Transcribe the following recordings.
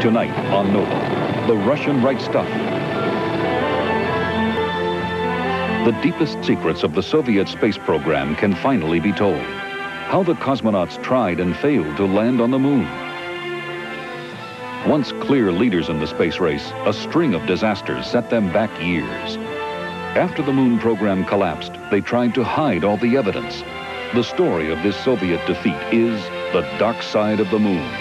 Tonight on Nova, the Russian right stuff. The deepest secrets of the Soviet space program can finally be told. How the cosmonauts tried and failed to land on the moon. Once clear leaders in the space race, a string of disasters set them back years. After the moon program collapsed, they tried to hide all the evidence. The story of this Soviet defeat is the dark side of the moon.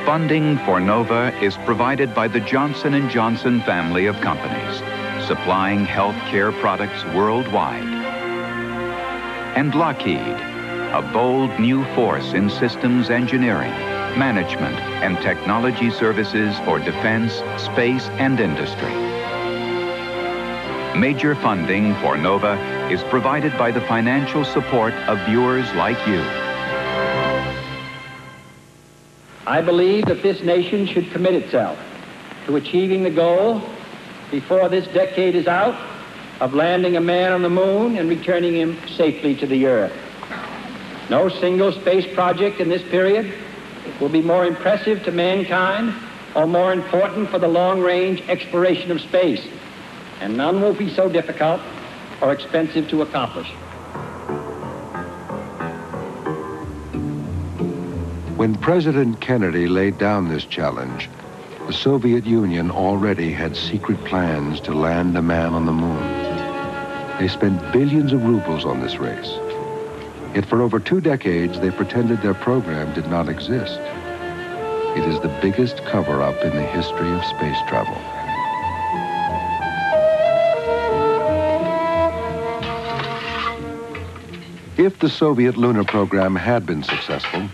Funding for NOVA is provided by the Johnson & Johnson family of companies, supplying health care products worldwide. And Lockheed, a bold new force in systems engineering, management, and technology services for defense, space, and industry. Major funding for NOVA is provided by the financial support of viewers like you. I believe that this nation should commit itself to achieving the goal, before this decade is out, of landing a man on the moon and returning him safely to the Earth. No single space project in this period will be more impressive to mankind or more important for the long-range exploration of space, and none will be so difficult or expensive to accomplish. When President Kennedy laid down this challenge, the Soviet Union already had secret plans to land a man on the moon. They spent billions of rubles on this race. Yet for over 2 decades, they pretended their program did not exist. It is the biggest cover-up in the history of space travel. If the Soviet lunar program had been successful,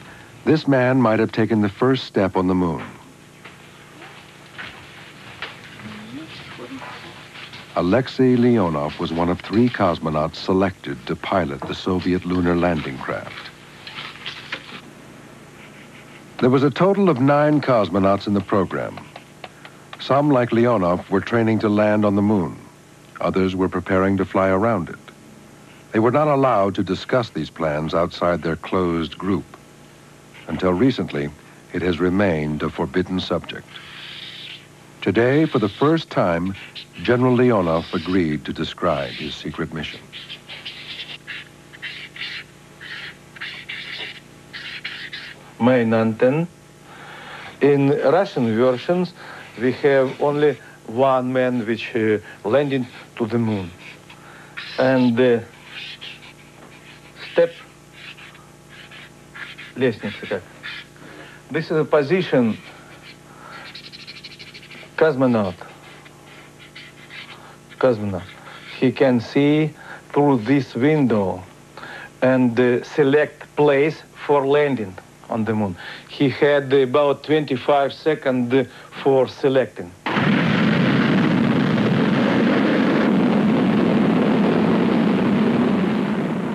this man might have taken the first step on the moon. Alexei Leonov was one of 3 cosmonauts selected to pilot the Soviet lunar landing craft. There was a total of 9 cosmonauts in the program. Some, like Leonov, were training to land on the moon. Others were preparing to fly around it. They were not allowed to discuss these plans outside their closed group. Until recently, it has remained a forbidden subject. Today, for the first time, General Leonov agreed to describe his secret mission. Main antenna. In Russian versions, we have only one man which landed to the moon. And step лестница. This is a position cosmonaut. He can see through this window and select place for landing on the moon. He had about 25 seconds for selecting.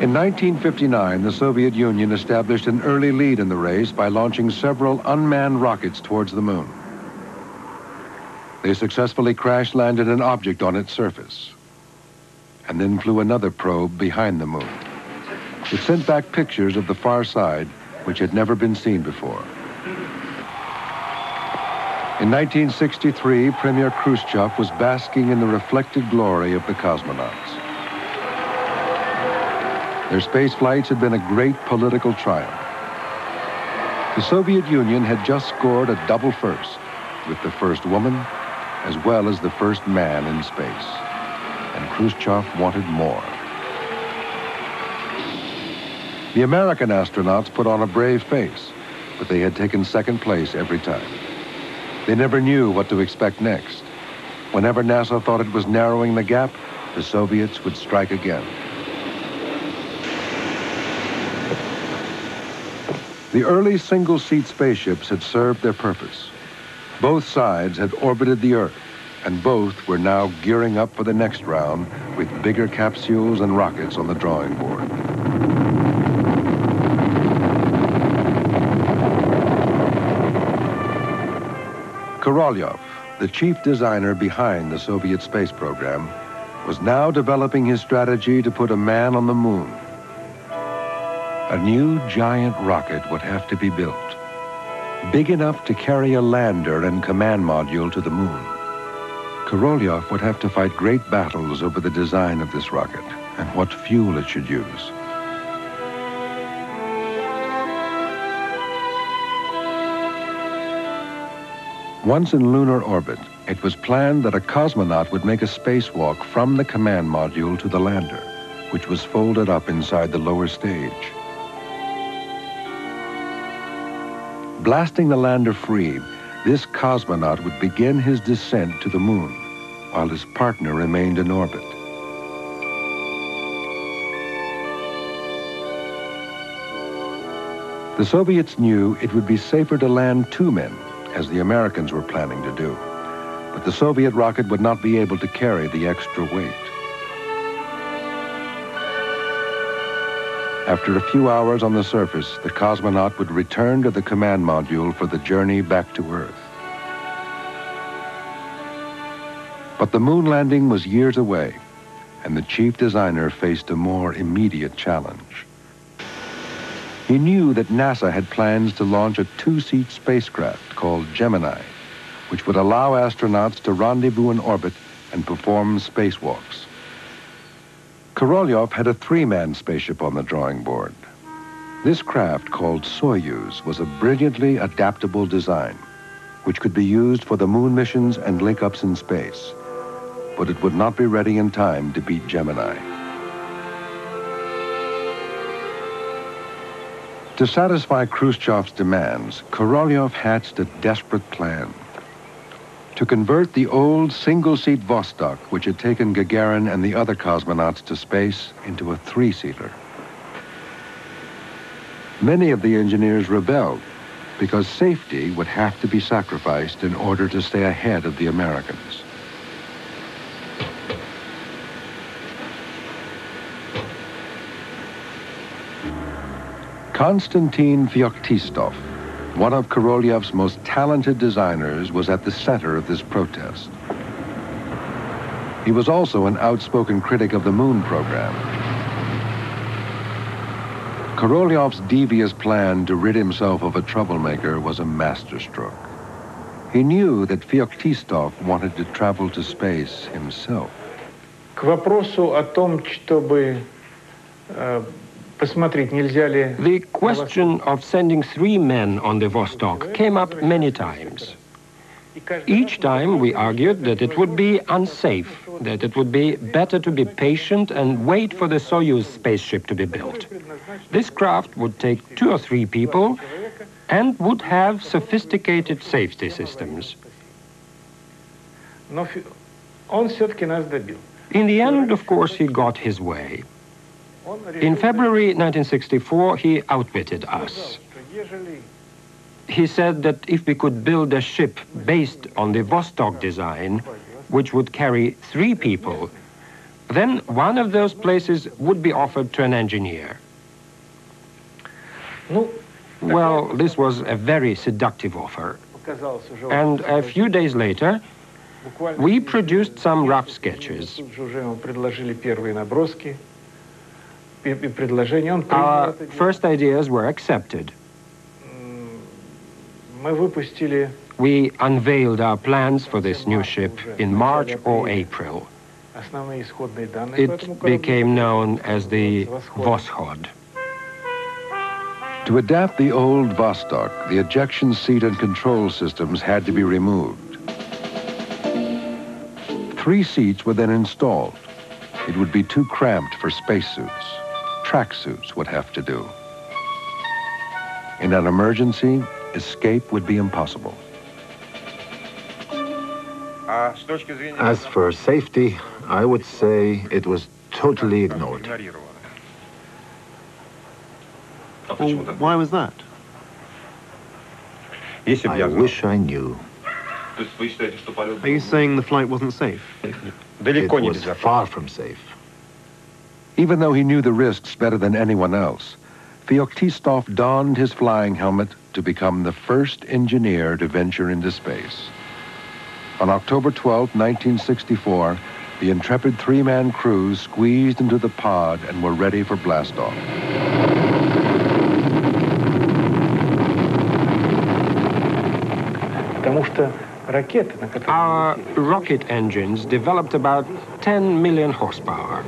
In 1959, the Soviet Union established an early lead in the race by launching several unmanned rockets towards the moon. They successfully crash-landed an object on its surface, and then flew another probe behind the moon. It sent back pictures of the far side, which had never been seen before. In 1963, Premier Khrushchev was basking in the reflected glory of the cosmonauts. Their space flights had been a great political triumph. The Soviet Union had just scored a double first, with the first woman as well as the first man in space. And Khrushchev wanted more. The American astronauts put on a brave face, but they had taken second place every time. They never knew what to expect next. Whenever NASA thought it was narrowing the gap, the Soviets would strike again. The early single-seat spaceships had served their purpose. Both sides had orbited the Earth, and both were now gearing up for the next round with bigger capsules and rockets on the drawing board. Korolev, the chief designer behind the Soviet space program, was now developing his strategy to put a man on the moon. A new giant rocket would have to be built, big enough to carry a lander and command module to the moon. Korolev would have to fight great battles over the design of this rocket and what fuel it should use. Once in lunar orbit, it was planned that a cosmonaut would make a spacewalk from the command module to the lander, which was folded up inside the lower stage. Blasting the lander free, this cosmonaut would begin his descent to the moon, while his partner remained in orbit. The Soviets knew it would be safer to land 2 men, as the Americans were planning to do. But the Soviet rocket would not be able to carry the extra weight. After a few hours on the surface, the cosmonaut would return to the command module for the journey back to Earth. But the moon landing was years away, and the chief designer faced a more immediate challenge. He knew that NASA had plans to launch a 2-seat spacecraft called Gemini, which would allow astronauts to rendezvous in orbit and perform spacewalks. Korolev had a 3-man spaceship on the drawing board. This craft, called Soyuz, was a brilliantly adaptable design, which could be used for the moon missions and link-ups in space. But it would not be ready in time to beat Gemini. To satisfy Khrushchev's demands, Korolev hatched a desperate plan. To convert the old single-seat Vostok, which had taken Gagarin and the other cosmonauts to space, into a 3-seater. Many of the engineers rebelled because safety would have to be sacrificed in order to stay ahead of the Americans. Konstantin Feoktistov, one of Korolev's most talented designers, was at the center of this protest. He was also an outspoken critic of the moon program. Korolev's devious plan to rid himself of a troublemaker was a masterstroke. He knew that Feoktistov wanted to travel to space himself. К вопросу о том, чтобы The question of sending 3 men on the Vostok came up many times. Each time we argued that it would be unsafe, that it would be better to be patient and wait for the Soyuz spaceship to be built. This craft would take 2 or 3 people and would have sophisticated safety systems. In the end, of course, he got his way. In February 1964, he outwitted us. He said that if we could build a ship based on the Vostok design, which would carry 3 people, then one of those places would be offered to an engineer. Well, this was a very seductive offer. And a few days later, we produced some rough sketches. Our first ideas were accepted. We unveiled our plans for this new ship in March or April. It became known as the Voskhod. To adapt the old Vostok, the ejection seat and control systems had to be removed. 3 seats were then installed. It would be too cramped for spacesuits. Tracksuits would have to do. In an emergency, escape would be impossible. As for safety, I would say it was totally ignored. Well, why was that? I wish I knew. Are you saying the flight wasn't safe? It was far from safe. Even though he knew the risks better than anyone else, Feoktistov donned his flying helmet to become the first engineer to venture into space. On October 12, 1964, the intrepid three-man crews squeezed into the pod and were ready for blastoff. Our rocket engines developed about 10 million horsepower.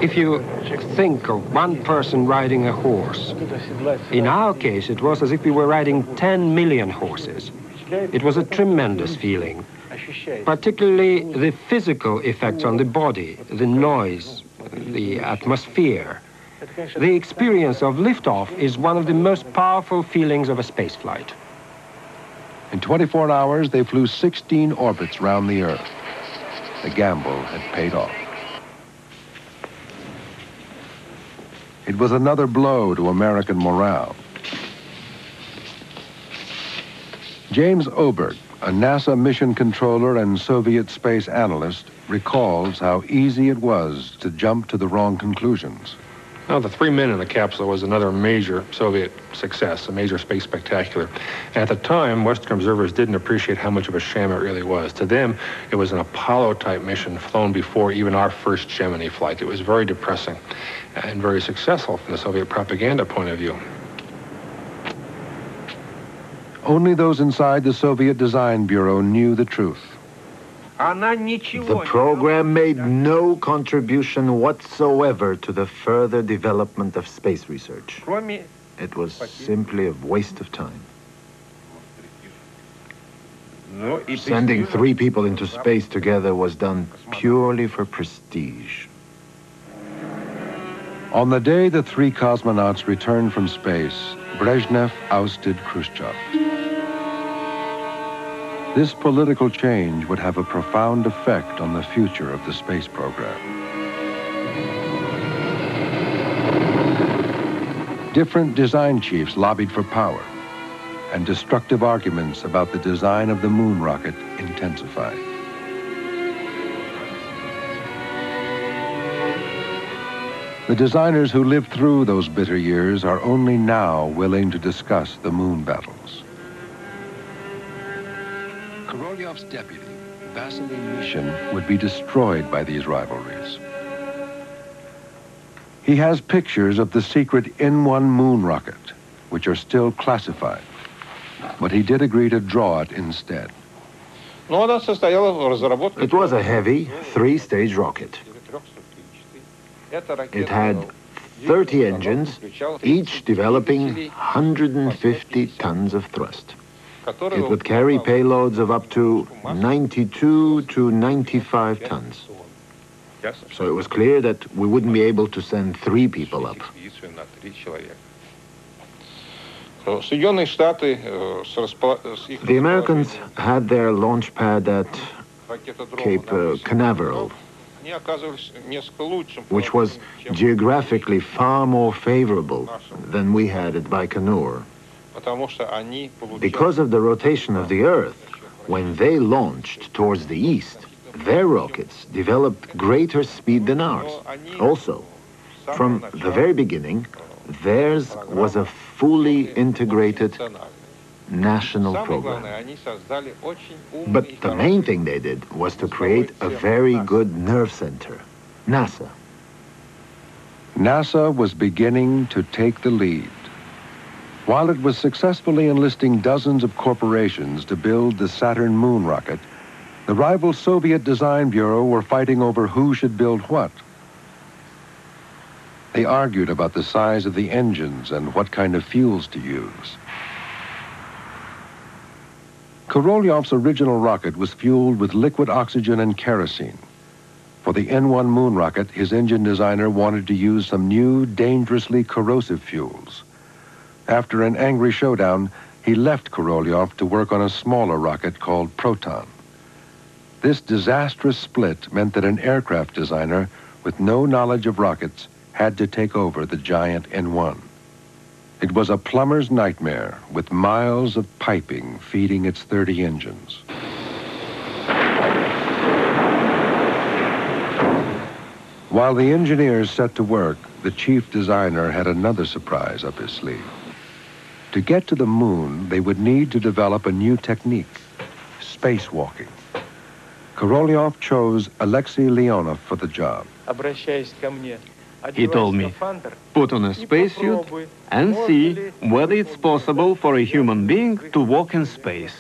If you think of one person riding a horse, in our case it was as if we were riding 10 million horses. It was a tremendous feeling, particularly the physical effects on the body, the noise, the atmosphere. The experience of liftoff is one of the most powerful feelings of a spaceflight. In 24 hours, they flew 16 orbits round the Earth. The gamble had paid off. It was another blow to American morale. James Oberg, a NASA mission controller and Soviet space analyst, recalls how easy it was to jump to the wrong conclusions. Now, the 3 men in the capsule was another major Soviet success, a major space spectacular. And at the time, Western observers didn't appreciate how much of a sham it really was. To them, it was an Apollo-type mission flown before even our first Gemini flight. It was very depressing and very successful from the Soviet propaganda point of view. Only those inside the Soviet Design Bureau knew the truth. The program made no contribution whatsoever to the further development of space research. It was simply a waste of time. Sending 3 people into space together was done purely for prestige. On the day the 3 cosmonauts returned from space, Brezhnev ousted Khrushchev. This political change would have a profound effect on the future of the space program. Different design chiefs lobbied for power, and destructive arguments about the design of the moon rocket intensified. The designers who lived through those bitter years are only now willing to discuss the moon battles. Korolyov's deputy, Vasily Mishin, would be destroyed by these rivalries. He has pictures of the secret N1 moon rocket, which are still classified, but he did agree to draw it instead. It was a heavy 3-stage rocket. It had 30 engines, each developing 150 tons of thrust. It would carry payloads of up to 92 to 95 tons. So it was clear that we wouldn't be able to send 3 people up. The Americans had their launch pad at Cape Canaveral, which was geographically far more favorable than we had at Baikonur. Because of the rotation of the Earth, when they launched towards the east, their rockets developed greater speed than ours. Also, from the very beginning, theirs was a fully integrated national program. But the main thing they did was to create a very good nerve center, NASA. NASA was beginning to take the lead. While it was successfully enlisting dozens of corporations to build the Saturn moon rocket, the rival Soviet Design Bureau were fighting over who should build what. They argued about the size of the engines and what kind of fuels to use. Korolyov's original rocket was fueled with liquid oxygen and kerosene. For the N1 moon rocket, his engine designer wanted to use some new, dangerously corrosive fuels. After an angry showdown, he left Korolyov to work on a smaller rocket called Proton. This disastrous split meant that an aircraft designer with no knowledge of rockets had to take over the giant N1. It was a plumber's nightmare with miles of piping feeding its 30 engines. While the engineers set to work, the chief designer had another surprise up his sleeve. To get to the moon, they would need to develop a new technique. spacewalking. Korolev chose Alexei Leonov for the job. He told me, put on a spacesuit and see whether it's possible for a human being to walk in space.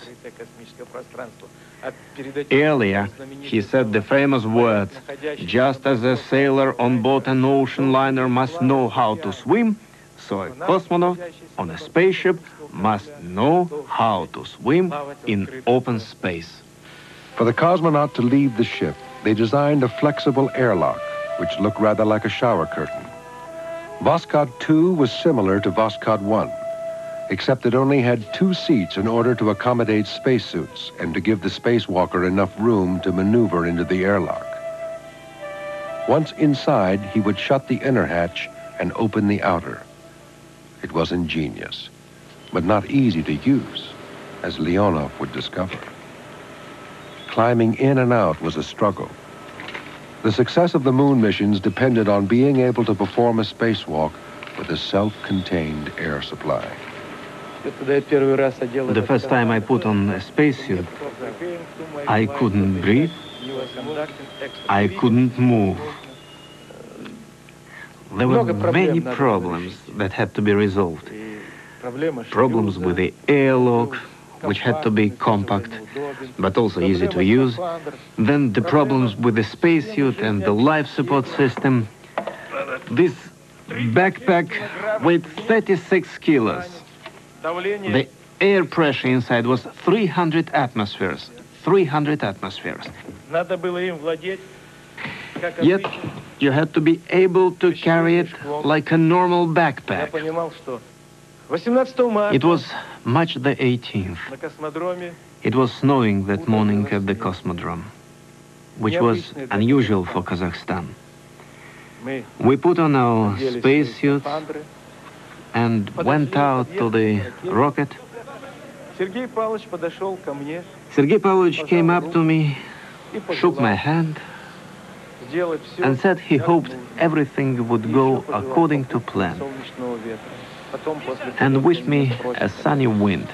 Earlier, he said the famous words, just as a sailor on board an ocean liner must know how to swim, so a cosmonaut on a spaceship must know how to swim in open space. For the cosmonaut to leave the ship, they designed a flexible airlock, which looked rather like a shower curtain. Voskhod 2 was similar to Voskhod 1, except it only had 2 seats in order to accommodate spacesuits and to give the spacewalker enough room to maneuver into the airlock. Once inside, he would shut the inner hatch and open the outer. It was ingenious, but not easy to use, as Leonov would discover. Climbing in and out was a struggle. The success of the moon missions depended on being able to perform a spacewalk with a self-contained air supply. The first time I put on a spacesuit, I couldn't breathe, I couldn't move. There were many problems that had to be resolved. Problems with the airlock, which had to be compact, but also easy to use. Then the problems with the spacesuit and the life support system. This backpack weighed 36 kilos. The air pressure inside was 300 atmospheres. 300 atmospheres. Yet, you had to be able to carry it like a normal backpack. It was March the 18th. It was snowing that morning at the Cosmodrome, which was unusual for Kazakhstan. We put on our spacesuits and went out to the rocket. Sergei Pavlovich came up to me, shook my hand, and said he hoped everything would go according to plan, and wished me a sunny wind.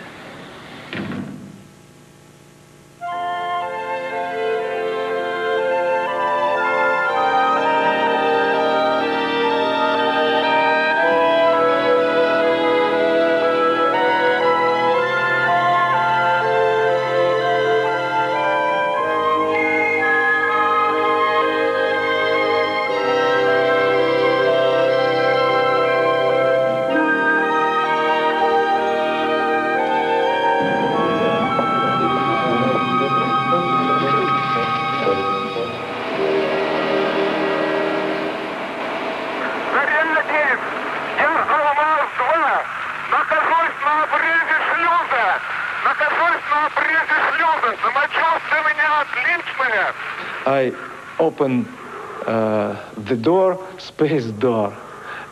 I opened the door, space door,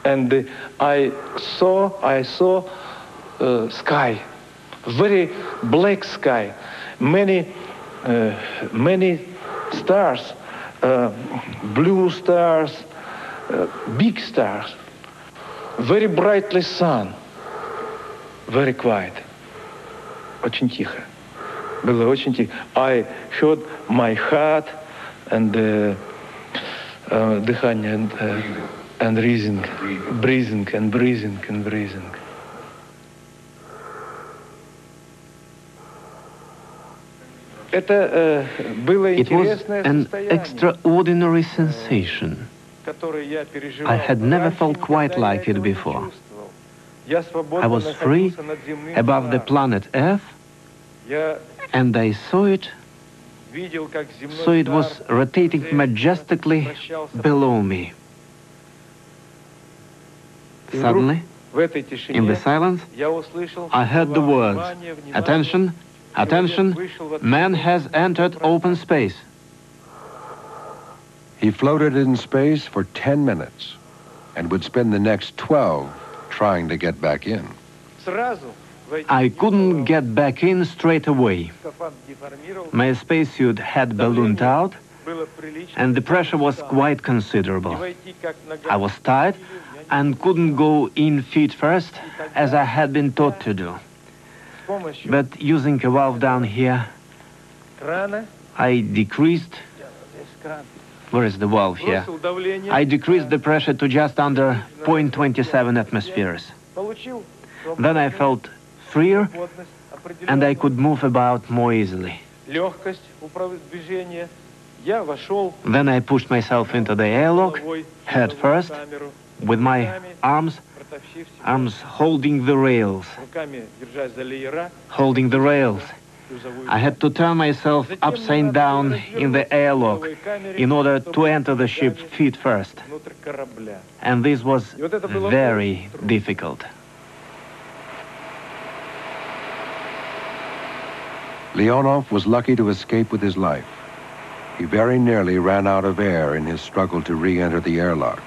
and I saw sky, very black sky, many stars, blue stars, big stars, very brightly sun, very quiet, очень тихо. Было очень тихо. I heard my heart and дыхание and breathing. Это было интересное состояние. It was an extraordinary sensation. I had never felt quite like it before. I was free above the planet Earth, and I saw it, so it was rotating majestically below me. Suddenly, in the silence, I heard the words, "Attention, attention, man has entered open space." He floated in space for 10 minutes and would spend the next 12 trying to get back in. I couldn't get back in straight away. My spacesuit had ballooned out, and the pressure was quite considerable. I was tired and couldn't go in feet first, as I had been taught to do. But using a valve down here, I decreased, where is the valve here? I decreased the pressure to just under 0.27 atmospheres. Then I felt freer and I could move about more easily. Then I pushed myself into the airlock, head first, with my arms holding the rails. Holding the rails. I had to turn myself upside down in the airlock in order to enter the ship feet first. And this was very difficult. Leonov was lucky to escape with his life. He very nearly ran out of air in his struggle to re-enter the airlock.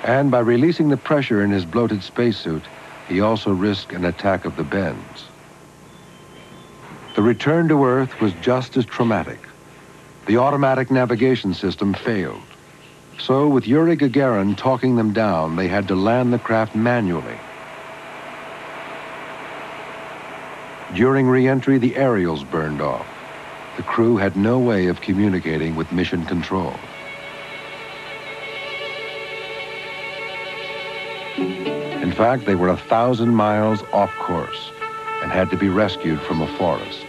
And by releasing the pressure in his bloated spacesuit, he also risked an attack of the bends. The return to Earth was just as traumatic. The automatic navigation system failed. So, with Yuri Gagarin talking them down, they had to land the craft manually. During re-entry, the aerials burned off. The crew had no way of communicating with mission control. In fact, they were 1,000 miles off course and had to be rescued from a forest.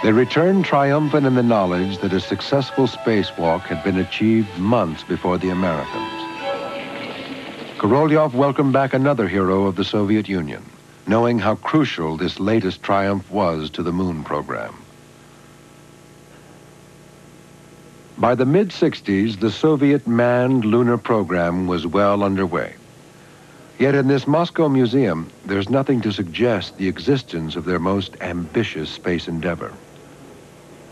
They returned triumphant in the knowledge that a successful spacewalk had been achieved months before the Americans. Korolev welcomed back another hero of the Soviet Union, knowing how crucial this latest triumph was to the moon program. By the mid-60s, the Soviet manned lunar program was well underway. Yet in this Moscow museum, there's nothing to suggest the existence of their most ambitious space endeavor.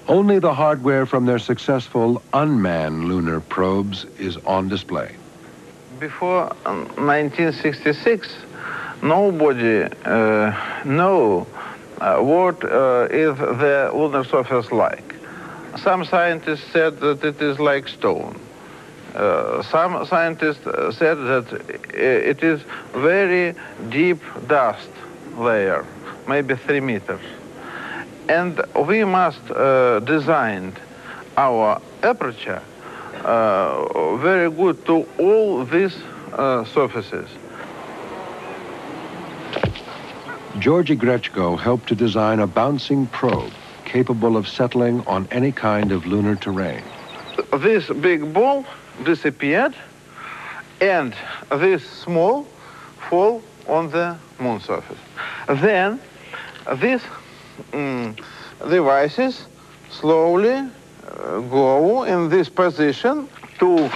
Only the hardware from their successful unmanned lunar probes is on display. Before 1966, nobody knew what is the lunar surface like. Some scientists said that it is like stone. Some scientists said that it is very deep dust layer, maybe 3 meters. And we must design our aperture very good to all these surfaces. Georgy Grechko helped to design a bouncing probe capable of settling on any kind of lunar terrain. This big ball disappeared, and this small fall on the moon surface. Then these devices slowly go in this position to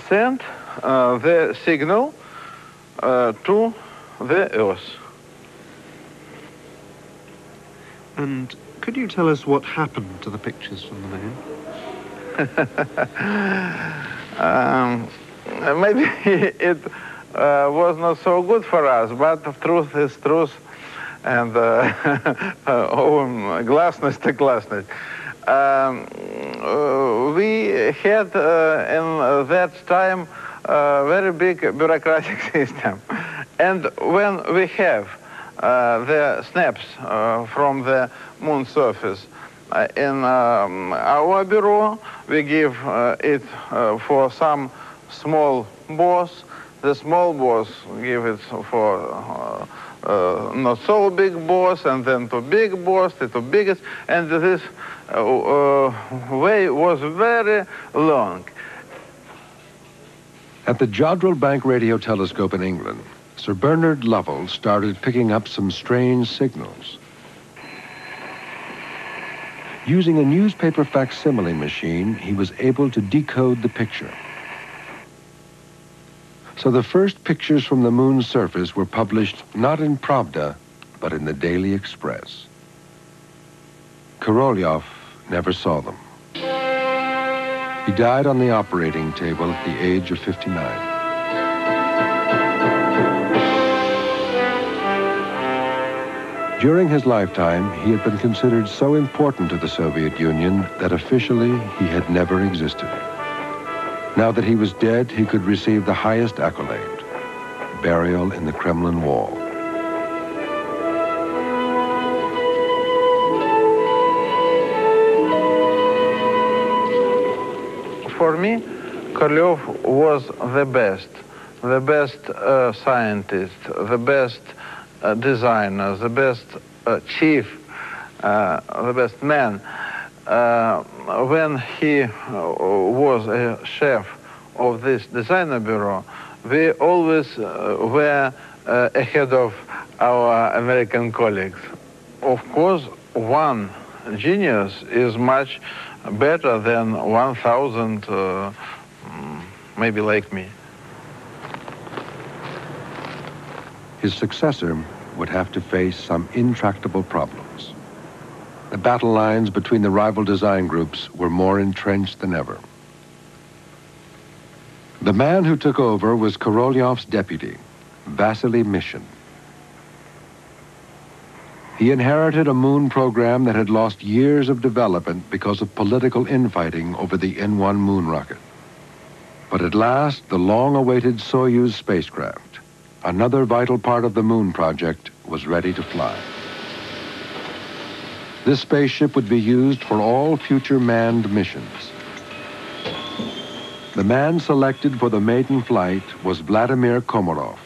send the signal to the Earth. And could you tell us what happened to the pictures from the moon? Maybe it was not so good for us, but truth is truth, and glasnost to glasnost. We had in that time a very big bureaucratic system, and when we have the snaps from the moon surface in our bureau, we give it for some small boss. The small boss give it for not so big boss, and then to big boss, to biggest, and this way was very long. At the Jodrell Bank radio telescope in England, Sir Bernard Lovell started picking up some strange signals. Using a newspaper facsimile machine, he was able to decode the picture. So the first pictures from the moon's surface were published not in Pravda, but in the Daily Express. Korolev never saw them. He died on the operating table at the age of 59. During his lifetime, he had been considered so important to the Soviet Union that officially he had never existed. Now that he was dead, he could receive the highest accolade, burial in the Kremlin wall. For me, Koryov was the best scientist, the best designer, the best chief, the best man. When he was a chef of this designer bureau, we always were ahead of our American colleagues. Of course, one genius is much better than 1,000, maybe like me. His successor would have to face some intractable problems. The battle lines between the rival design groups were more entrenched than ever. The man who took over was Korolyov's deputy, Vasily Mishin. He inherited a moon program that had lost years of development because of political infighting over the N-1 moon rocket. But at last, the long-awaited Soyuz spacecraft, another vital part of the moon project, was ready to fly. This spaceship would be used for all future manned missions. The man selected for the maiden flight was Vladimir Komarov,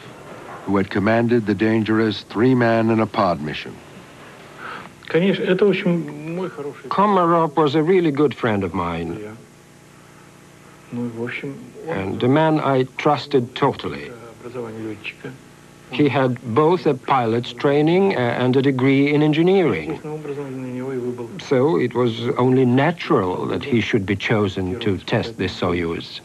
who had commanded the dangerous three-man-in-a-pod mission. Komarov was a really good friend of mine, and a man I trusted totally. He had both a pilot's training and a degree in engineering. So it was only natural that he should be chosen to test this Soyuz.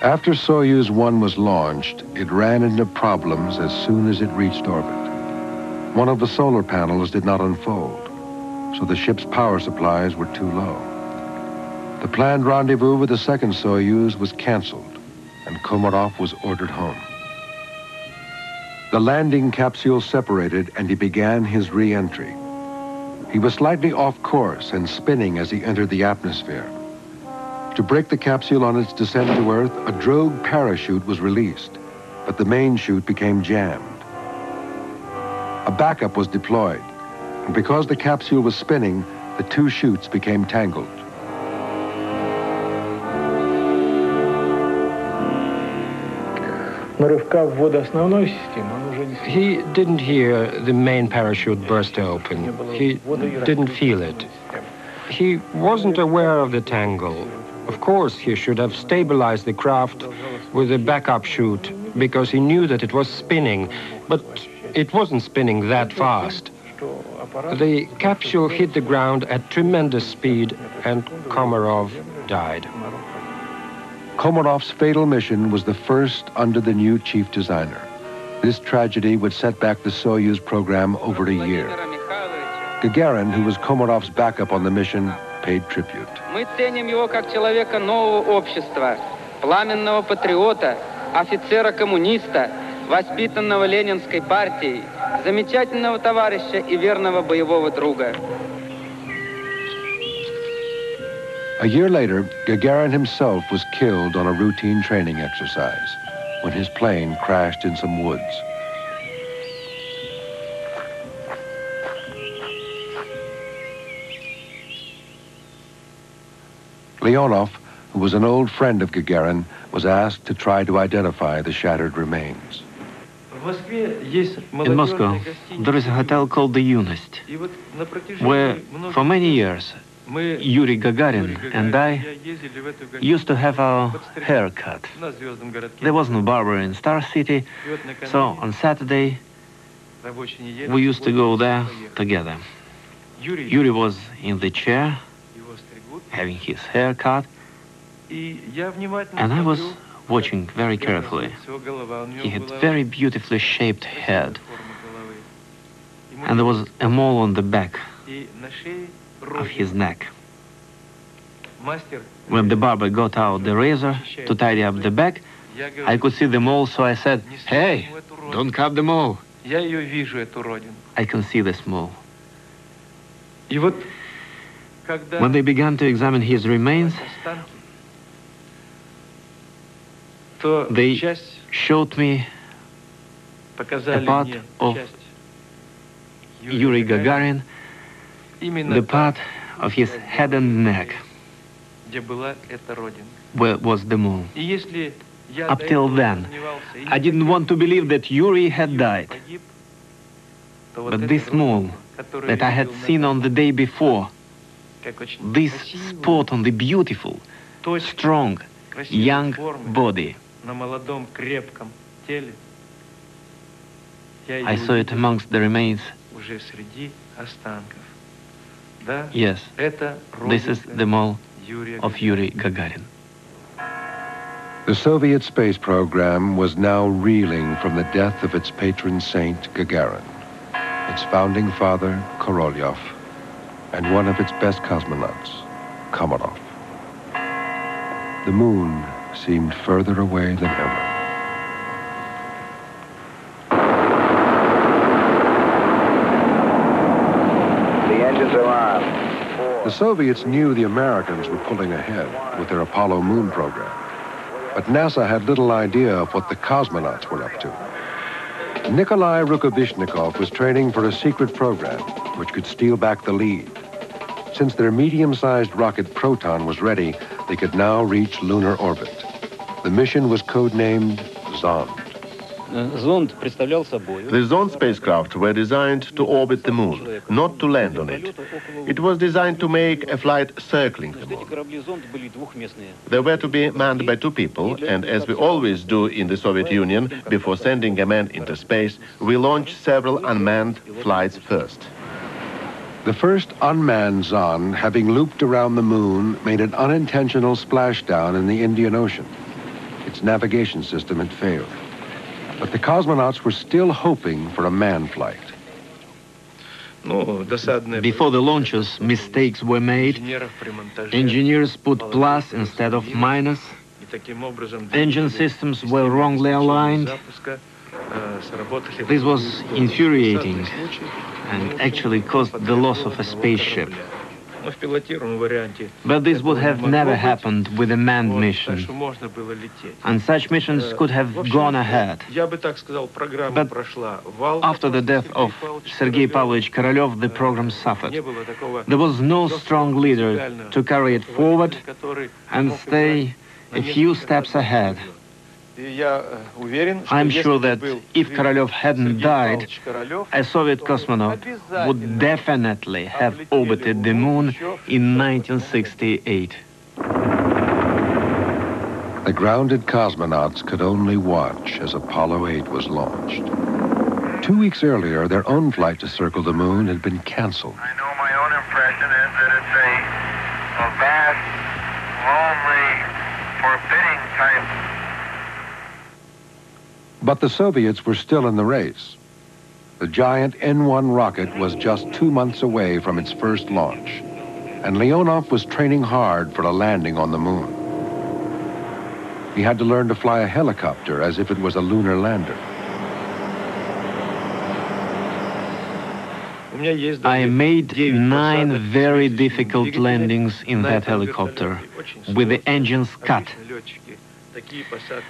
After Soyuz 1 was launched, it ran into problems as soon as it reached orbit. One of the solar panels did not unfold, so the ship's power supplies were too low. The planned rendezvous with the second Soyuz was canceled, and Komarov was ordered home. The landing capsule separated, and he began his re-entry. He was slightly off course and spinning as he entered the atmosphere. To break the capsule on its descent to Earth, a drogue parachute was released, but the main chute became jammed. A backup was deployed, and because the capsule was spinning, the two chutes became tangled. He didn't hear the main parachute burst open. He didn't feel it. He wasn't aware of the tangle. Of course, he should have stabilized the craft with a backup chute because he knew that it was spinning, but it wasn't spinning that fast. The capsule hit the ground at tremendous speed, and Komarov died. Komarov's fatal mission was the first under the new chief designer. This tragedy would set back the Soyuz program over a year. Gagarin, who was Komarov's backup on the mission, paid tribute. Мы ценим его как человека нового общества, пламенного патриота, офицера-коммуниста, воспитанного Ленинской партией, замечательного товарища и верного боевого друга. A year later, Gagarin himself was killed on a routine training exercise when his plane crashed in some woods. Leonov, who was an old friend of Gagarin, was asked to try to identify the shattered remains. In Moscow, there is a hotel called the Unist, where for many years Yuri Gagarin and I used to have our hair cut. There was no barber in Star City, so on Saturday we used to go there together. Yuri was in the chair, having his hair cut, and I was watching very carefully. He had very beautifully shaped head, and there was a mole on the back, of his neck. When the barber got out the razor to tidy up the back, I could see the mole, so I said, "Hey, don't cut the mole. I can see this mole." When they began to examine his remains, they showed me a part of Yuri Gagarin, the part of his head and neck, where was the mole. Up till then, I didn't want to believe that Yuri had died. But this mole that I had seen on the day before, this spot on the beautiful, strong, young body, I saw it amongst the remains. Yes, this is the mole of Yuri Gagarin. The Soviet space program was now reeling from the death of its patron saint, Gagarin, its founding father, Korolev, and one of its best cosmonauts, Komarov. The moon seemed further away than ever. The engines are on. The Soviets knew the Americans were pulling ahead with their Apollo moon program, but NASA had little idea of what the cosmonauts were up to. Nikolai Rukavishnikov was training for a secret program which could steal back the lead. Since their medium-sized rocket Proton was ready, they could now reach lunar orbit. The mission was codenamed Zond. The Zond spacecraft were designed to orbit the moon, not to land on it. It was designed to make a flight circling the moon. They were to be manned by two people, and as we always do in the Soviet Union, before sending a man into space, we launch several unmanned flights first. The first unmanned Zond, having looped around the moon, made an unintentional splashdown in the Indian Ocean. Its navigation system had failed. But the cosmonauts were still hoping for a manned flight. Before the launches, mistakes were made. Engineers put plus instead of minus. Engine systems were wrongly aligned. This was infuriating and actually caused the loss of a spaceship. But this would have never happened with a manned mission, and such missions could have gone ahead. But after the death of Sergei Pavlovich Korolev, the program suffered. There was no strong leader to carry it forward and stay a few steps ahead. I'm sure that if Korolev hadn't died, a Soviet cosmonaut would definitely have orbited the moon in 1968. The grounded cosmonauts could only watch as Apollo 8 was launched. 2 weeks earlier, their own flight to circle the moon had been canceled. I know my own impression is that it's a vast, lonely, forbidding type. But the Soviets were still in the race. The giant N-1 rocket was just 2 months away from its first launch, and Leonov was training hard for a landing on the moon. He had to learn to fly a helicopter as if it was a lunar lander. I made 9 very difficult landings in that helicopter, with the engines cut.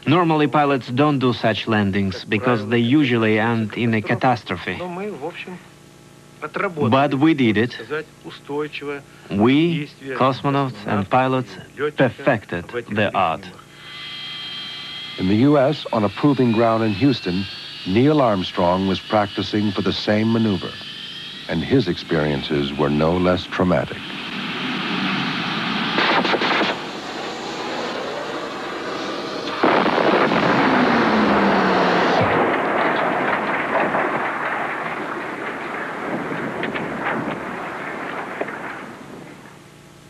Normally, pilots don't do such landings because they usually end in a catastrophe. But we did it. We, cosmonauts and pilots, perfected the art. In the U.S., on a proving ground in Houston, Neil Armstrong was practicing for the same maneuver, and his experiences were no less traumatic.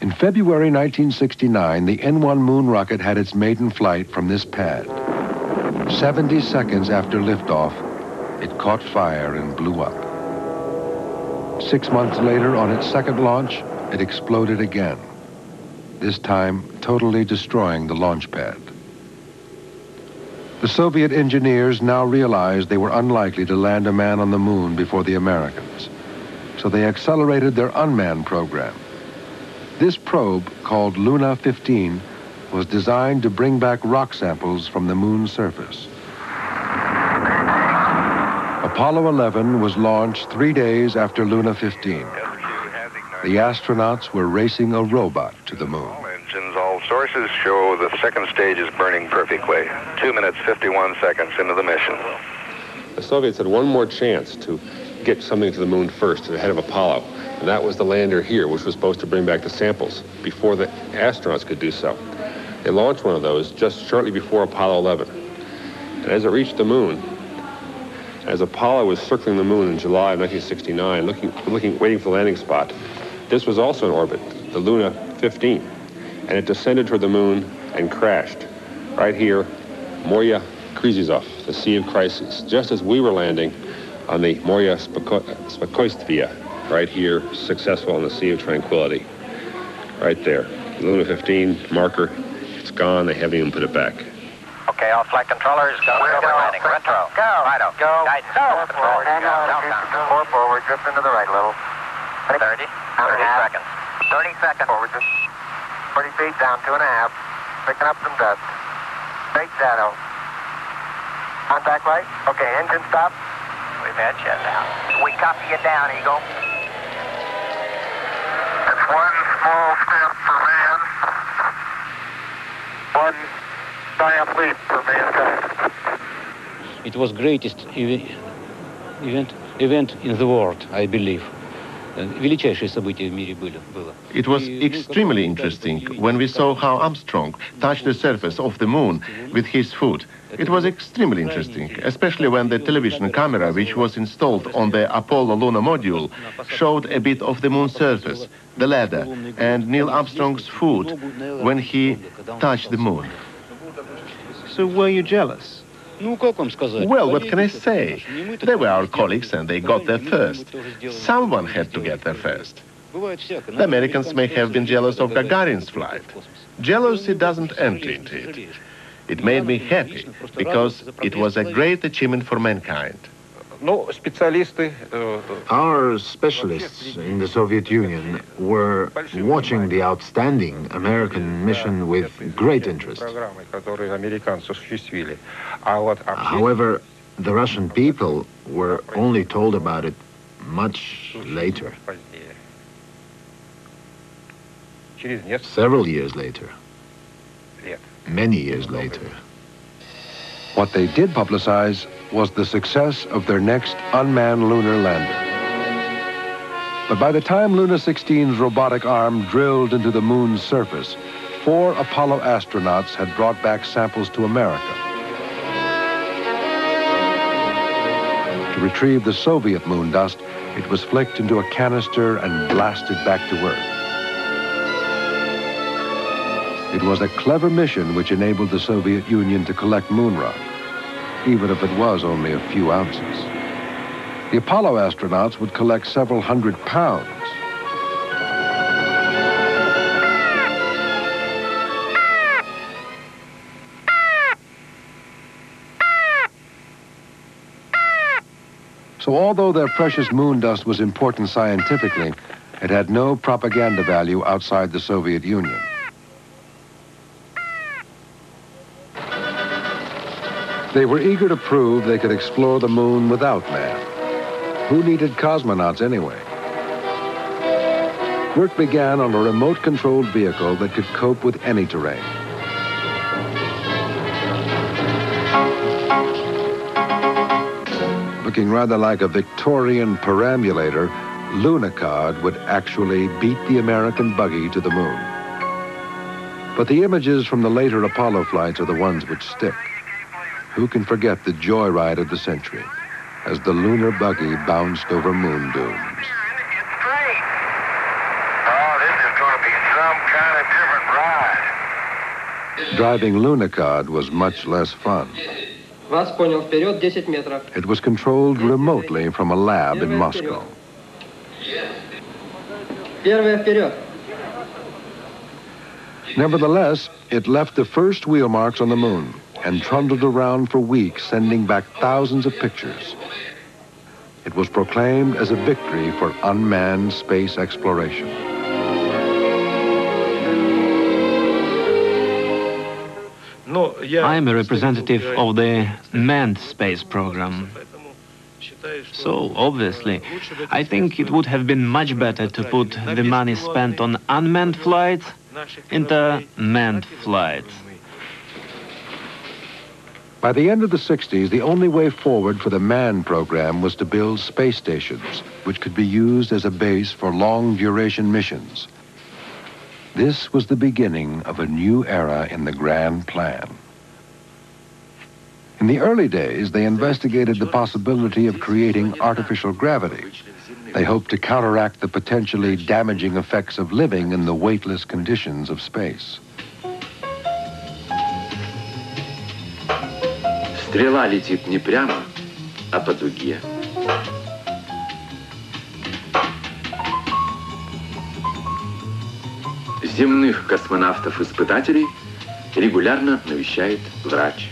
In February 1969, the N-1 moon rocket had its maiden flight from this pad. 70 seconds after liftoff, it caught fire and blew up. 6 months later, on its second launch, it exploded again, this time totally destroying the launch pad. The Soviet engineers now realized they were unlikely to land a man on the moon before the Americans, so they accelerated their unmanned program. This probe, called Luna 15, was designed to bring back rock samples from the moon's surface. Apollo 11 was launched 3 days after Luna 15. The astronauts were racing a robot to the moon. All sources show the second stage is burning perfectly. 2 minutes, 51 seconds into the mission. The Soviets had one more chance to get something to the moon first, ahead of Apollo. And that was the lander here, which was supposed to bring back the samples before the astronauts could do so. They launched one of those just shortly before Apollo 11. And as it reached the moon, as Apollo was circling the moon in July of 1969, waiting for the landing spot, this was also in orbit, the Luna 15. And it descended toward the moon and crashed right here, Moria Kryzizov, the Sea of Crises, just as we were landing on the Moria Spokojstviya, right here, successful on the Sea of Tranquility, right there. Luna 15 marker, it's gone, they haven't even put it back. Okay, all flight controllers, go. Landing. Retro. Go. Fido. Go. Guidance. Go. Forward. Go. 4 forward, just into the right a little. 30. 30 seconds. 30 seconds. Forward, just 40 feet down, 2.5. Picking up some dust. Straight shadow. Contact light. Okay, engine stop. We've had shutdown. We copy you down, Eagle. It's one small step for man, one giant leap for mankind. It was greatest event in the world, I believe. Величайшее событие в мире было. It was extremely interesting when we saw how Armstrong touched the surface of the moon with his foot. It was extremely interesting, especially when the television camera, which was installed on the Apollo lunar module, showed a bit of the moon's surface, the ladder, and Neil Armstrong's foot when he touched the moon. So were you jealous? Well, what can I say? They were our colleagues and they got there first. Someone had to get there first. The Americans may have been jealous of Gagarin's flight. Jealousy doesn't enter into it. It made me happy because it was a great achievement for mankind. Our specialists in the Soviet Union were watching the outstanding American mission with great interest. However, the Russian people were only told about it much later. Several years later. Many years later. What they did publicize was the success of their next unmanned lunar lander. But by the time Luna 16's robotic arm drilled into the moon's surface, 4 Apollo astronauts had brought back samples to America. To retrieve the Soviet moon dust, it was flicked into a canister and blasted back to Earth. It was a clever mission which enabled the Soviet Union to collect moon rock, even if it was only a few ounces. The Apollo astronauts would collect several hundred pounds. So although their precious moon dust was important scientifically, it had no propaganda value outside the Soviet Union. They were eager to prove they could explore the moon without man. Who needed cosmonauts anyway? Work began on a remote-controlled vehicle that could cope with any terrain. Looking rather like a Victorian perambulator, Lunicod would actually beat the American buggy to the moon. But the images from the later Apollo flights are the ones which stick. Who can forget the joyride of the century as the lunar buggy bounced over moon dunes? It's great. Oh, this is going to be some kind of different ride. Driving Lunicod was much less fun. It was controlled remotely from a lab in Moscow. Первая вперед. Nevertheless, it left the first wheel marks on the moon and trundled around for weeks, sending back thousands of pictures. It was proclaimed as a victory for unmanned space exploration. I'm a representative of the manned space program. So, obviously, I think it would have been much better to put the money spent on unmanned flights into manned flights. By the end of the 60s, the only way forward for the manned program was to build space stations, which could be used as a base for long-duration missions. This was the beginning of a new era in the grand plan. In the early days, they investigated the possibility of creating artificial gravity. They hoped to counteract the potentially damaging effects of living in the weightless conditions of space. Стрела летит не прямо, а по дуге. Земных космонавтов-испытателей регулярно навещает врач.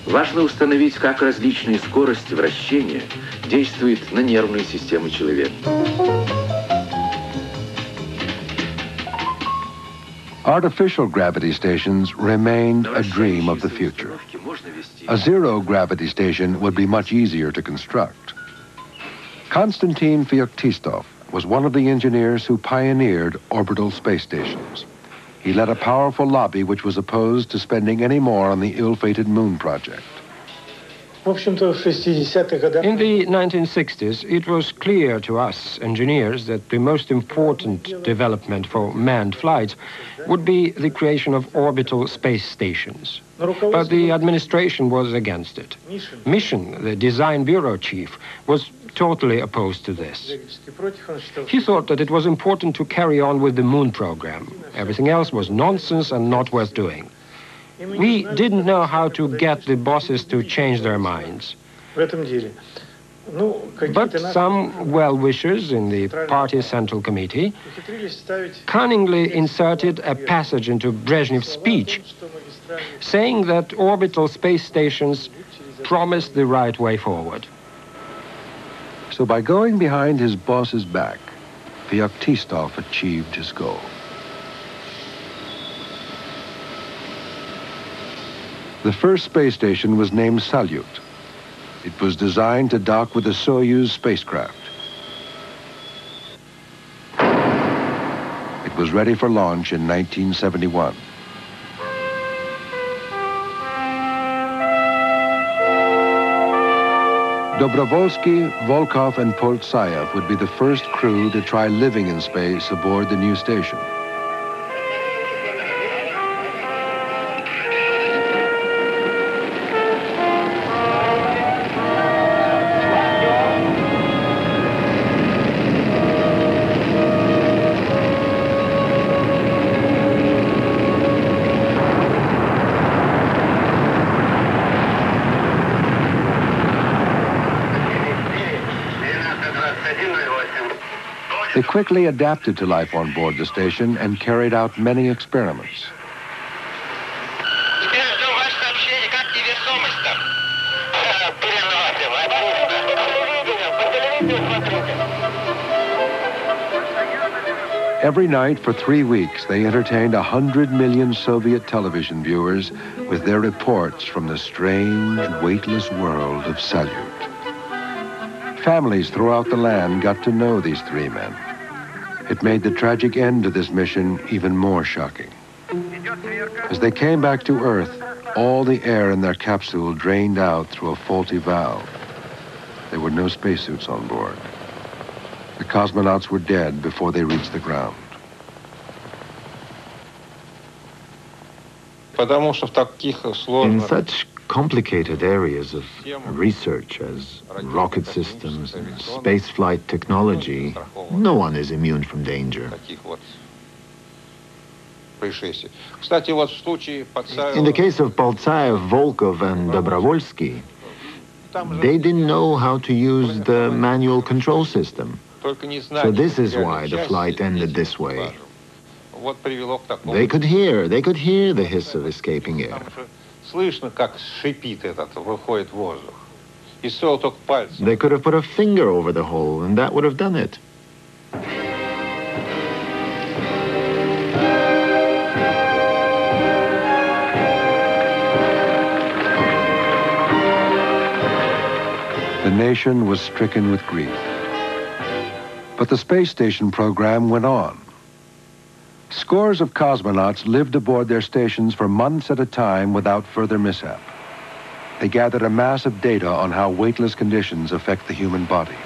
Важно установить, как различные скорости вращения действуют на нервную систему человека. Artificial gravity stations remained a dream of the future. A zero-gravity station would be much easier to construct. Konstantin Feoktistov was one of the engineers who pioneered orbital space stations. He led a powerful lobby which was opposed to spending any more on the ill-fated moon project. In the 1960s, it was clear to us engineers that the most important development for manned flights would be the creation of orbital space stations. But the administration was against it. Mission, the design bureau chief, was totally opposed to this. He thought that it was important to carry on with the moon program. Everything else was nonsense and not worth doing. We didn't know how to get the bosses to change their minds. But some well-wishers in the party central committee cunningly inserted a passage into Brezhnev's speech, saying that orbital space stations promised the right way forward. So by going behind his boss's back, Feoktistov achieved his goal. The first space station was named Salyut. It was designed to dock with the Soyuz spacecraft. It was ready for launch in 1971. Dobrovolsky, Volkov, and Poltsayev would be the first crew to try living in space aboard the new station. They quickly adapted to life on board the station and carried out many experiments. Every night for 3 weeks, they entertained 100 million Soviet television viewers with their reports from the strange, weightless world of Salyut. Families throughout the land got to know these three men. It made the tragic end to this mission even more shocking. As they came back to Earth, all the air in their capsule drained out through a faulty valve. There were no spacesuits on board. The cosmonauts were dead before they reached the ground. In such complicated areas of research as rocket systems and spaceflight technology, no one is immune from danger. In the case of Poltsayev, Volkov, and Dobrovolsky, they didn't know how to use the manual control system. So this is why the flight ended this way. They could hear the hiss of escaping air. They could have put a finger over the hole, and that would have done it. The nation was stricken with grief. But the space station program went on. Scores of cosmonauts lived aboard their stations for months at a time without further mishap. They gathered a mass of data on how weightless conditions affect the human body.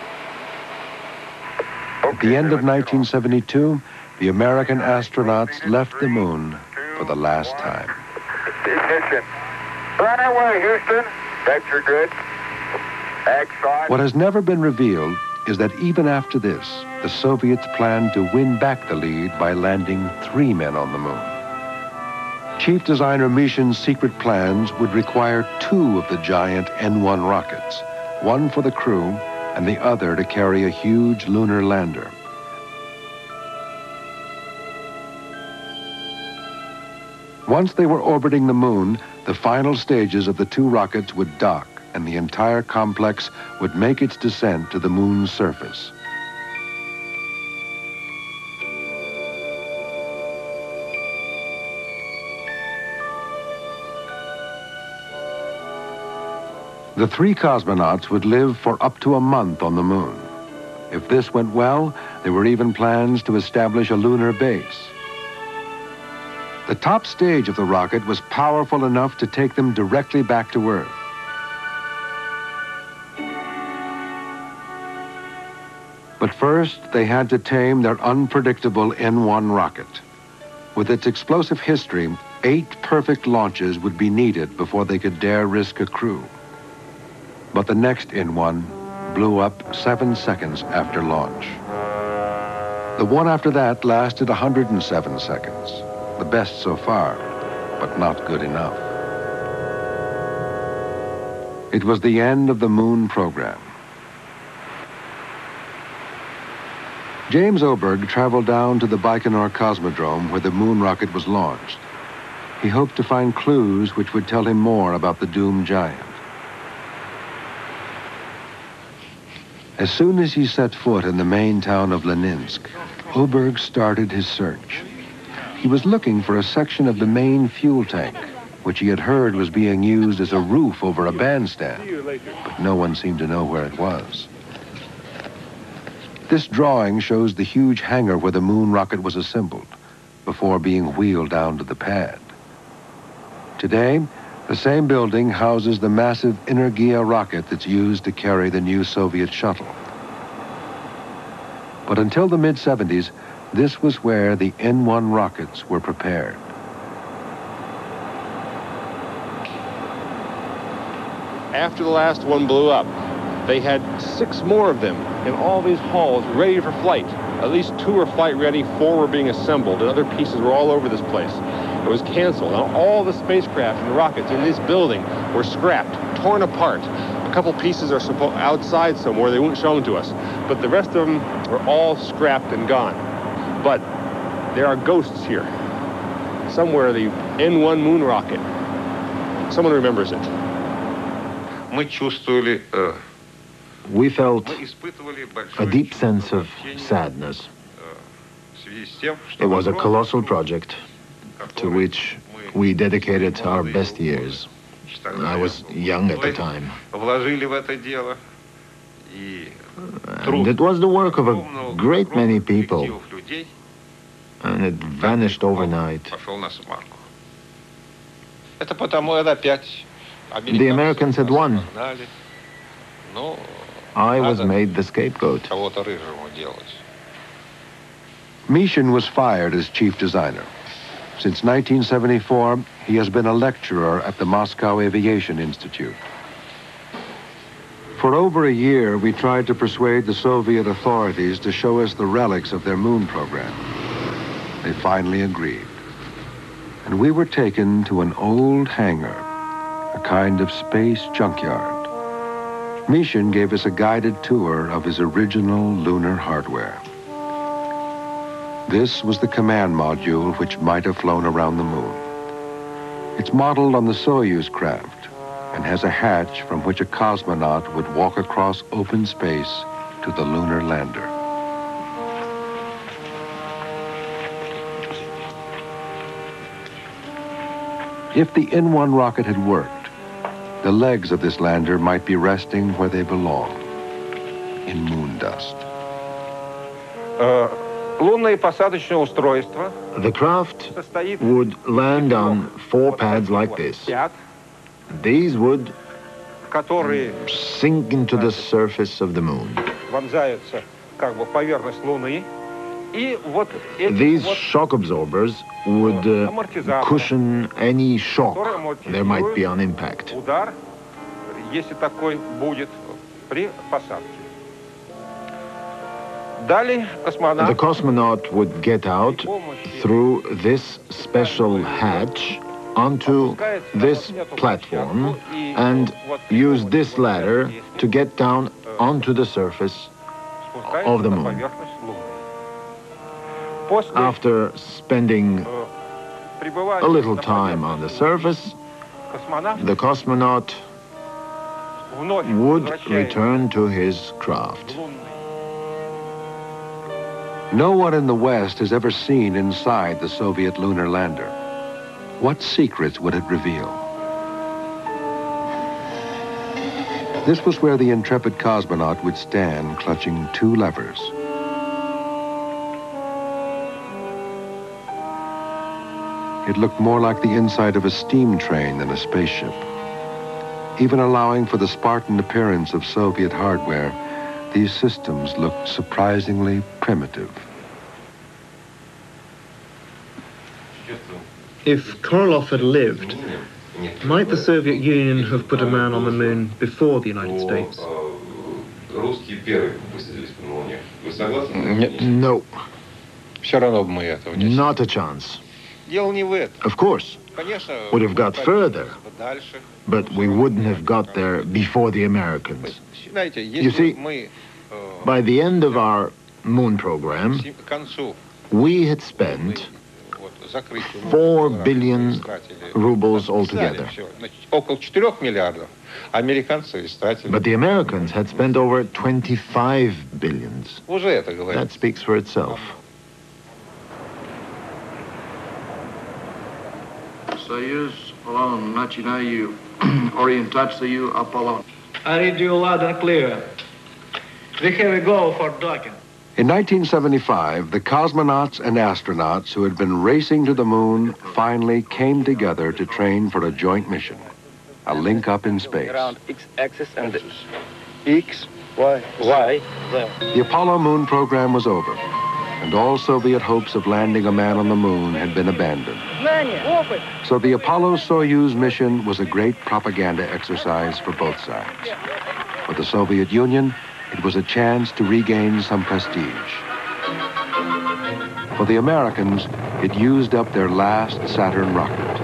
At the end of 1972, the American astronauts left the moon for the last time. Ignition. Run away, Houston. Vector good. Excellent. What has never been revealed is that even after this, the Soviets planned to win back the lead by landing 3 men on the moon. Chief designer Mishin's secret plans would require 2 of the giant N-1 rockets, one for the crew and the other to carry a huge lunar lander. Once they were orbiting the moon, the final stages of the 2 rockets would dock, and the entire complex would make its descent to the moon's surface. The 3 cosmonauts would live for up to a month on the moon. If this went well, there were even plans to establish a lunar base. The top stage of the rocket was powerful enough to take them directly back to Earth. But first, they had to tame their unpredictable N-1 rocket. With its explosive history, 8 perfect launches would be needed before they could dare risk a crew. But the next N-1 blew up 7 seconds after launch. The one after that lasted 107 seconds, the best so far, but not good enough. It was the end of the moon program. James Oberg traveled down to the Baikonur Cosmodrome where the moon rocket was launched. He hoped to find clues which would tell him more about the doomed giant. As soon as he set foot in the main town of Leninsk, Oberg started his search. He was looking for a section of the main fuel tank, which he had heard was being used as a roof over a bandstand, but no one seemed to know where it was. This drawing shows the huge hangar where the moon rocket was assembled, before being wheeled down to the pad. Today, the same building houses the massive Energia rocket that's used to carry the new Soviet shuttle. But until the mid-70s, this was where the N-1 rockets were prepared. After the last one blew up, they had 6 more of them in all these halls ready for flight. At least 2 were flight ready, 4 were being assembled, and other pieces were all over this place. It was canceled. Now, all the spacecraft and rockets in this building were scrapped, torn apart. A couple pieces are outside somewhere. They wouldn't show them to us. But the rest of them were all scrapped and gone. But there are ghosts here. Somewhere, the N-1 moon rocket. Someone remembers it. We felt a deep sense of sadness. It was a colossal project to which we dedicated our best years. I was young at the time. And it was the work of a great many people. And it vanished overnight. The Americans had won. I was made the scapegoat. Mishin was fired as chief designer. Since 1974, he has been a lecturer at the Moscow Aviation Institute. For over a year, we tried to persuade the Soviet authorities to show us the relics of their moon program. They finally agreed. and we were taken to an old hangar, a kind of space junkyard. Mishin gave us a guided tour of his original lunar hardware. This was the command module which might have flown around the moon. It's modeled on the Soyuz craft and has a hatch from which a cosmonaut would walk across open space to the lunar lander. If the N-1 rocket had worked, the legs of this lander might be resting where they belong, in moon dust. The craft would land on 4 pads like this. These would sink into the surface of the moon. These shock absorbers would cushion any shock there might be on impact. The cosmonaut would get out through this special hatch onto this platform and use this ladder to get down onto the surface of the moon. After spending a little time on the surface, the cosmonaut would return to his craft. No one in the West has ever seen inside the Soviet lunar lander. What secrets would it reveal? This was where the intrepid cosmonaut would stand, clutching 2 levers. It looked more like the inside of a steam train than a spaceship. Even allowing for the Spartan appearance of Soviet hardware, these systems looked surprisingly primitive. If Korolev had lived, might the Soviet Union have put a man on the moon before the United States? No. Not a chance. Of course, would have got further, but we wouldn't have got there before the Americans. You see, by the end of our moon program, we had spent 4 billion rubles altogether. But the Americans had spent over 25 billions. That speaks for itself. Союз, Аполлон, начинаю ориентацию, Аполлон. I read you loud and clear. We have a go for docking. In 1975, the cosmonauts and astronauts who had been racing to the moon finally came together to train for a joint mission, a link-up in space. Around X-axis and X, Y, Y, there. The Apollo moon program was over, and all Soviet hopes of landing a man on the moon had been abandoned. So the Apollo-Soyuz mission was a great propaganda exercise for both sides. For the Soviet Union, it was a chance to regain some prestige. For the Americans, it used up their last Saturn rocket.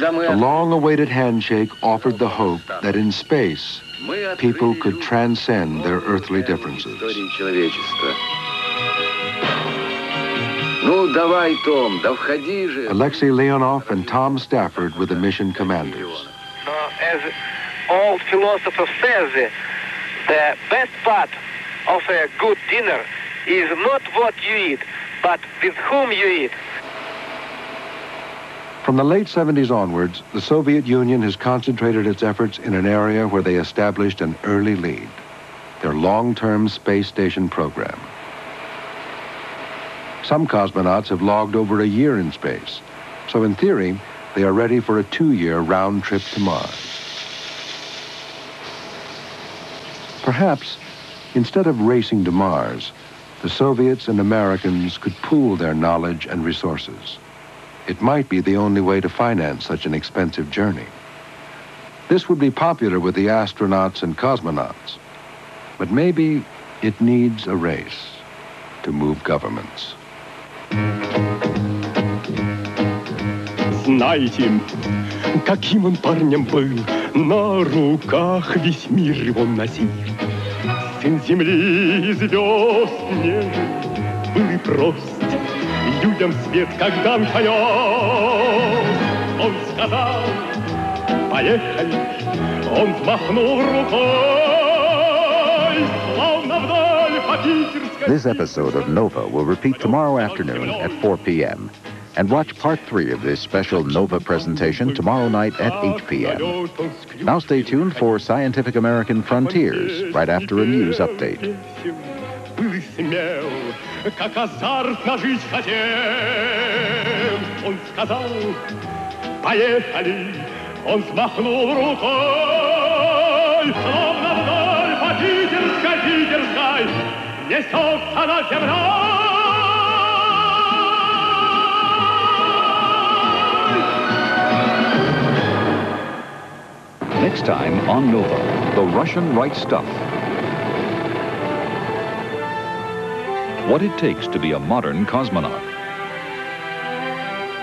The long-awaited handshake offered the hope that in space, people could transcend their earthly differences. Alexei Leonov and Tom Stafford were the mission commanders. As old philosopher says, the best part of a good dinner is not what you eat, but with whom you eat. From the late 70s onwards, the Soviet Union has concentrated its efforts in an area where they established an early lead, their long-term space station program. Some cosmonauts have logged over a year in space, so in theory, they are ready for a 2-year round trip to Mars. Perhaps, instead of racing to Mars, the Soviets and Americans could pool their knowledge and resources. It might be the only way to finance such an expensive journey. This would be popular with the astronauts and cosmonauts, but maybe it needs a race to move governments. Знаете, каким он парнем был, на руках весь мир его носил. Сын земли и звезд нежен был и прост, людям свет как дан понес. Он сказал, поехали, он взмахнул рукой, словно вдаль по питерской. This episode of Nova will repeat tomorrow afternoon at 4 p.m. And watch part 3 of this special Nova presentation tomorrow night at 8 p.m. Now stay tuned for Scientific American Frontiers right after a news update. Был и смел, как азартно жить хотел. Он сказал, поехали, он взмахнул рукой, словно вдоль по питерской несется на земля. Next time on Nova, the Russian right stuff. What it takes to be a modern cosmonaut.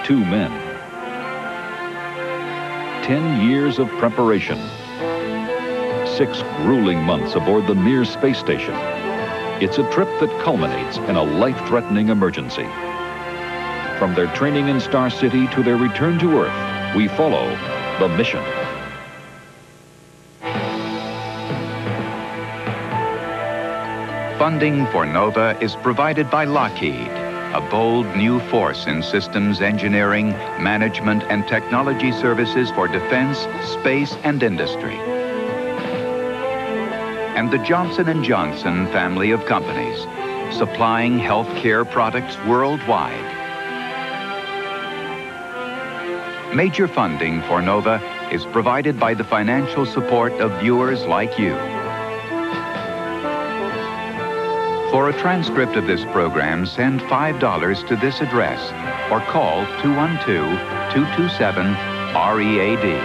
2 men. 10 years of preparation. 6 grueling months aboard the Mir space station. It's a trip that culminates in a life-threatening emergency. From their training in Star City to their return to Earth, we follow the mission. Funding for Nova is provided by Lockheed, a bold new force in systems engineering, management, and technology services for defense, space, and industry. And the Johnson & Johnson family of companies, supplying healthcare products worldwide. Major funding for Nova is provided by the financial support of viewers like you. For a transcript of this program, send $5 to this address or call 212-227-READ.